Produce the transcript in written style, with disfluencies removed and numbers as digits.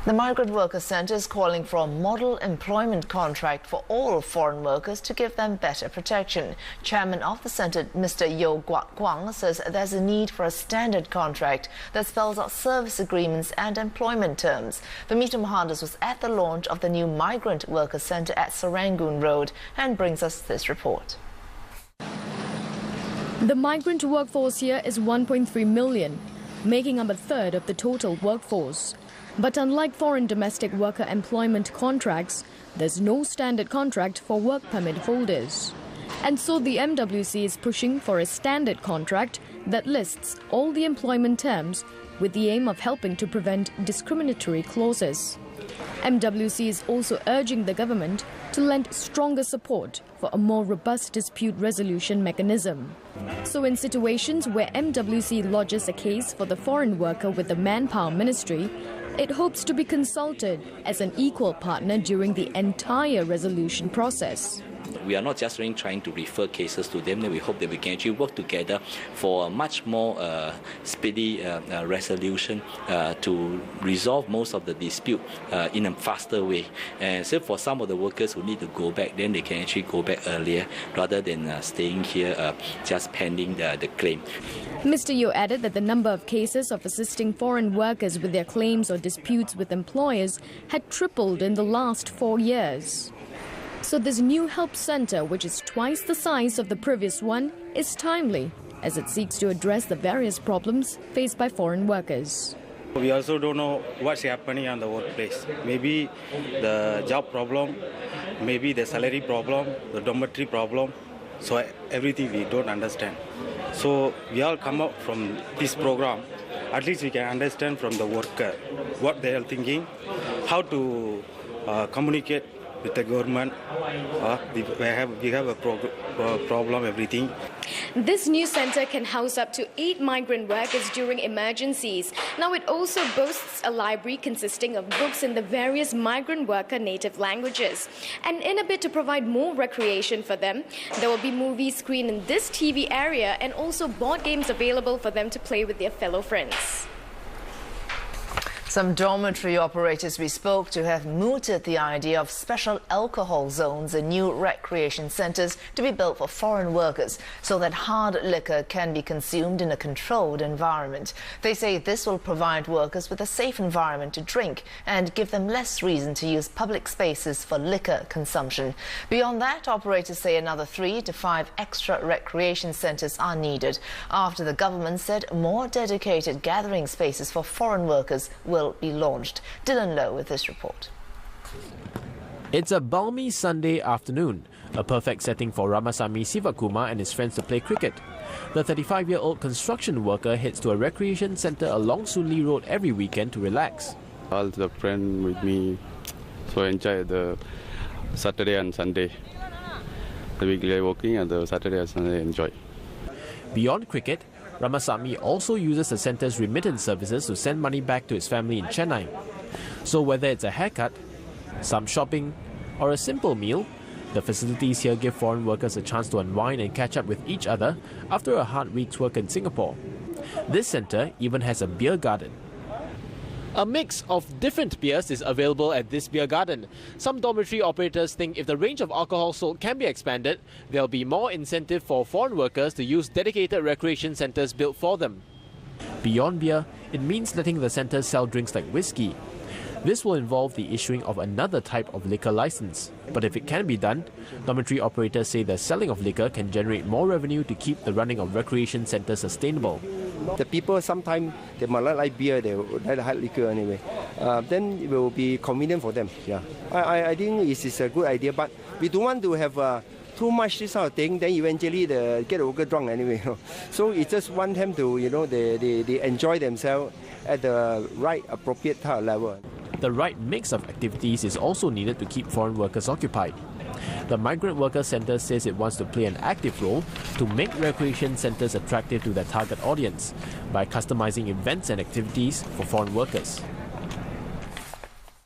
The Migrant Workers Centre is calling for a model employment contract for all foreign workers to give them better protection. Chairman of the centre, Mr. Yo Guang, says there's a need for a standard contract that spells out service agreements and employment terms. Vamita Mohandas was at the launch of the new Migrant Workers Centre at Serangoon Road and brings us this report. The migrant workforce here is 1.3 million, making up a third of the total workforce. But unlike foreign domestic worker employment contracts, there's no standard contract for work permit holders. And so the MWC is pushing for a standard contract that lists all the employment terms with the aim of helping to prevent discriminatory clauses. MWC is also urging the government to lend stronger support for a more robust dispute resolution mechanism. So in situations where MWC lodges a case for the foreign worker with the Manpower Ministry, it hopes to be consulted as an equal partner during the entire resolution process. We are not just trying to refer cases to them, we hope that we can actually work together for a much more speedy resolution to resolve most of the dispute in a faster way. And so for some of the workers who need to go back, then they can actually go back earlier rather than staying here just pending the claim. Mr. Yo added that the number of cases of assisting foreign workers with their claims or disputes with employers had tripled in the last 4 years. So this new help centre, which is twice the size of the previous one, is timely as it seeks to address the various problems faced by foreign workers. We also don't know what's happening on the workplace. Maybe the job problem, maybe the salary problem, the dormitory problem. So everything we don't understand. So we all come up from this program. At least we can understand from the worker what they are thinking, how to communicate with the government. We have a problem, everything. This new centre can house up to 8 migrant workers during emergencies. Now it also boasts a library consisting of books in the various migrant worker native languages. And in a bid to provide more recreation for them, there will be movies screened in this TV area and also board games available for them to play with their fellow friends. Some dormitory operators we spoke to have mooted the idea of special alcohol zones in new recreation centres to be built for foreign workers so that hard liquor can be consumed in a controlled environment. They say this will provide workers with a safe environment to drink and give them less reason to use public spaces for liquor consumption. Beyond that, operators say another 3 to 5 extra recreation centres are needed after the government said more dedicated gathering spaces for foreign workers will be launched. Dylan Lowe with this report. It's a balmy Sunday afternoon, a perfect setting for Ramasamy Sivakumar and his friends to play cricket. The 35-year-old construction worker heads to a recreation centre along Soon Lee Road every weekend to relax. All the friends with me, so I enjoy the Saturday and Sunday. The weekly working and the Saturday and Sunday enjoy. Beyond cricket, Ramasamy also uses the centre's remittance services to send money back to his family in Chennai. So whether it's a haircut, some shopping, or a simple meal, the facilities here give foreign workers a chance to unwind and catch up with each other after a hard week's work in Singapore. This centre even has a beer garden. A mix of different beers is available at this beer garden. Some dormitory operators think if the range of alcohol sold can be expanded, there'll be more incentive for foreign workers to use dedicated recreation centres built for them. Beyond beer, it means letting the centres sell drinks like whiskey. This will involve the issuing of another type of liquor license. But if it can be done, dormitory operators say the selling of liquor can generate more revenue to keep the running of recreation centres sustainable. The people sometimes they might not like beer, they like hard liquor anyway. Then it will be convenient for them. Yeah, I think it is a good idea, but we don't want to have too much this sort of thing. Then eventually they get over drunk anyway. So it's just want them to they enjoy themselves at the right appropriate type of level. The right mix of activities is also needed to keep foreign workers occupied. The Migrant Workers Centre says it wants to play an active role to make recreation centres attractive to their target audience by customizing events and activities for foreign workers.